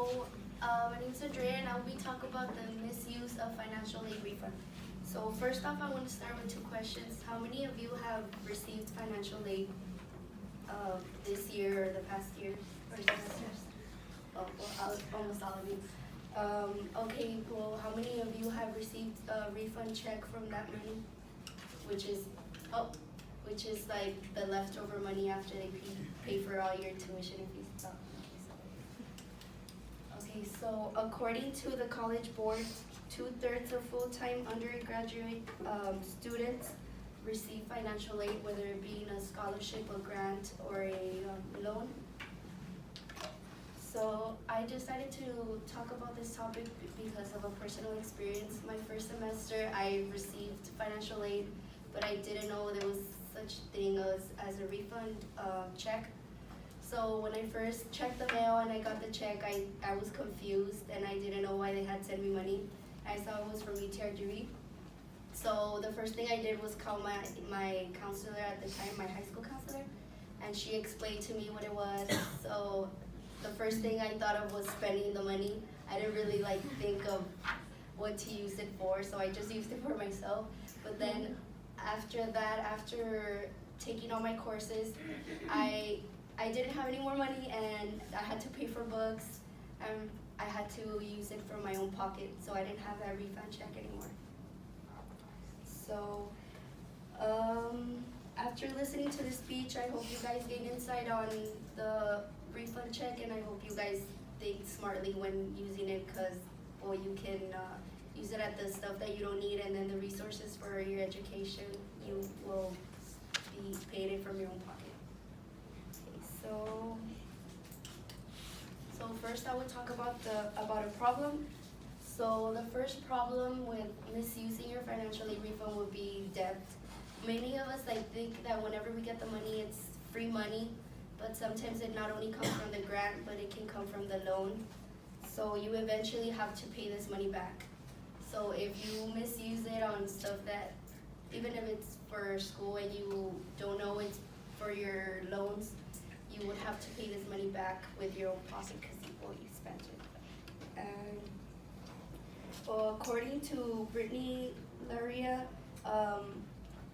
My name is Andrea, and I'll be talking about the misuse of financial aid refund. So first off, I want to start with two questions. How many of you have received financial aid this year or the past year or the past years? Oh, well, almost all of you. Okay, well, how many of you have received a refund check from that money? Which is like the leftover money after they pay for all your tuition and fees. Okay, so according to the College Board, 2/3 of full-time undergraduate students receive financial aid, whether it be in a scholarship, a grant, or a loan. So I decided to talk about this topic because of a personal experience. My first semester, I received financial aid, but I didn't know there was such thing as a refund check. So when I first checked the mail and I got the check, I was confused and I didn't know why they had sent me money. I saw it was from UTRGV. So the first thing I did was call my counselor at the time, my high school counselor, and she explained to me what it was. So the first thing I thought of was spending the money. I didn't really think of what to use it for, so I just used it for myself. But then after that, after taking all my courses, I didn't have any more money and I had to pay for books and I had to use it from my own pocket, so I didn't have that refund check anymore. So after listening to this speech, I hope you guys gain insight on the refund check, and I hope you guys think smartly when using it, because well, you can use it at the stuff that you don't need, and then the resources for your education, you will be paid it from your own pocket. Okay, so first I would talk about a problem. So the first problem with misusing your financial aid refund would be debt. Many of us think that whenever we get the money, it's free money, but sometimes it not only comes from the grant, but it can come from the loan. So you eventually have to pay this money back. So if you misuse it on stuff that, even if it's for school and you don't know it's for your loans, you would have to pay this money back with your own pocket because you spent it. And well, according to Brittany Laria,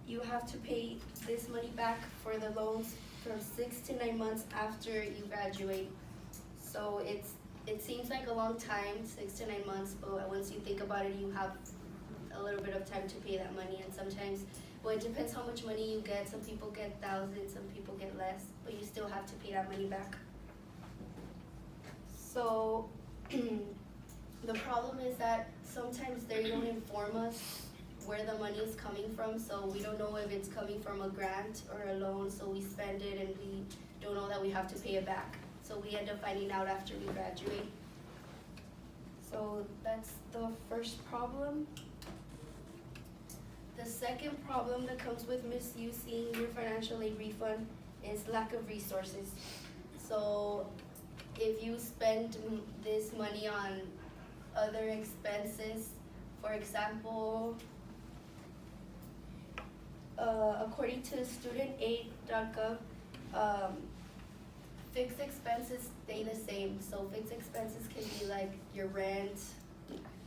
you have to pay this money back for the loans from 6 to 9 months after you graduate. So it seems like a long time, 6 to 9 months, but once you think about it, you have a little bit of time to pay that money. And sometimes, well, it depends how much money you get. Some people get thousands, some people get less, but you still have to pay that money back. So the problem is that sometimes they don't inform us where the money is coming from, so we don't know if it's coming from a grant or a loan, so we spend it and we don't know that we have to pay it back. So we end up finding out after we graduate. So that's the first problem. The second problem that comes with misusing your financial aid refund is lack of resources. So if you spend this money on other expenses, for example, according to studentaid.gov, fixed expenses stay the same. So fixed expenses can be like your rent,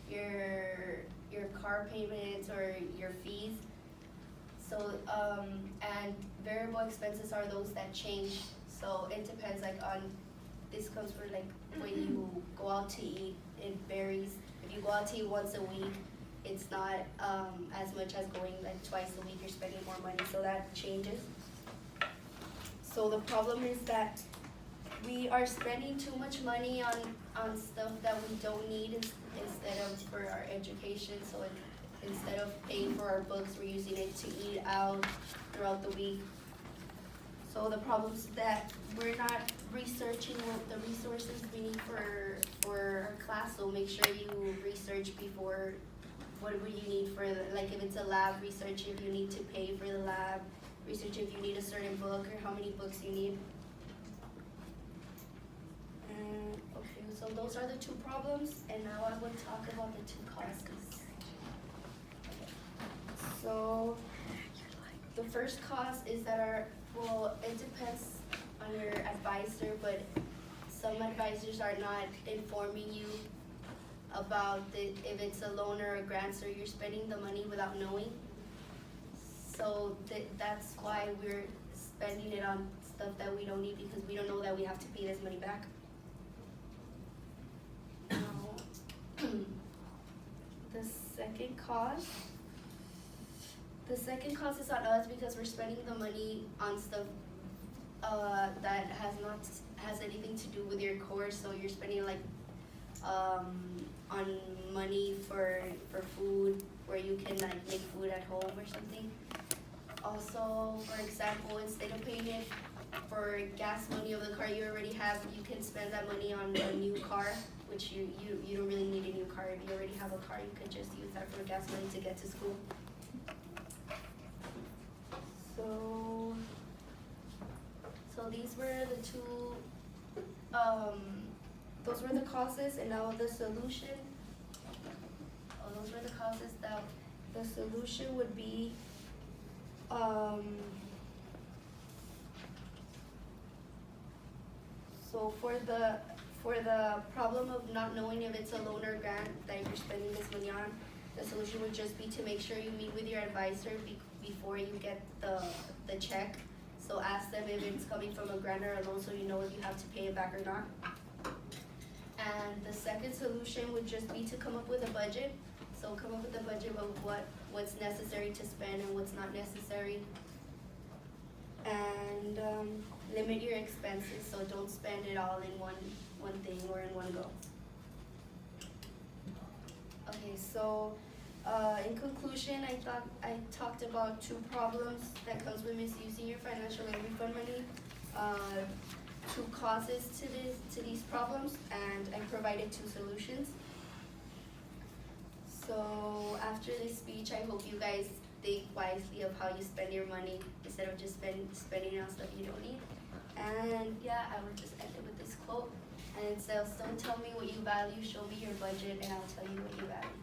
your car payments, or your fees. So and variable expenses are those that change. So it depends on, this comes for when you go out to eat, it varies. If you go out to eat once a week, it's not as much as going twice a week, you're spending more money, so that changes. So the problem is that we are spending too much money on stuff that we don't need instead of for our education. So instead of paying for our books, we're using it to eat out throughout the week. So the problem is that we're not researching what the resources we need for our class. So make sure you research before what would you need for if it's a lab, research if you need to pay for the lab, research if you need a certain book or how many books you need. Okay, so those are the two problems, and now I will talk about the two causes. Okay. So the first cause is that it depends on your advisor, but some advisors are not informing you about if it's a loan or a grant, so you're spending the money without knowing. So that's why we're spending it on stuff that we don't need, because we don't know that we have to pay this money back. Now, the second cost is on us because we're spending the money on stuff that has anything to do with your course. So you're spending like on money for food, where you can like make food at home or something. Also, for example, instead of paying it for gas money of the car you already have, you can spend that money on a new car, which you don't really need a new car. If you already have a car, you could just use that for gas money to get to school. So these were the two, those were the causes, and now the solution. Those were the causes. That the solution would be, so for the problem of not knowing if it's a loan or grant that you're spending this money on, the solution would just be to make sure you meet with your advisor before you get the check. So ask them if it's coming from a grant or a loan, so you know if you have to pay it back or not. And the second solution would just be to come up with a budget. So come up with a budget of what's necessary to spend and what's not necessary. And limit your expenses, so don't spend it all in one thing or in one go. Okay, so in conclusion, I talked about two problems that comes with misusing your financial aid refund money, two causes to these problems, and I provided two solutions. So after this speech, I hope you guys think wisely of how you spend your money instead of just spending on stuff you don't need. And yeah, I would just end it with this quote. And it says, don't tell me what you value, show me your budget, and I'll tell you what you value.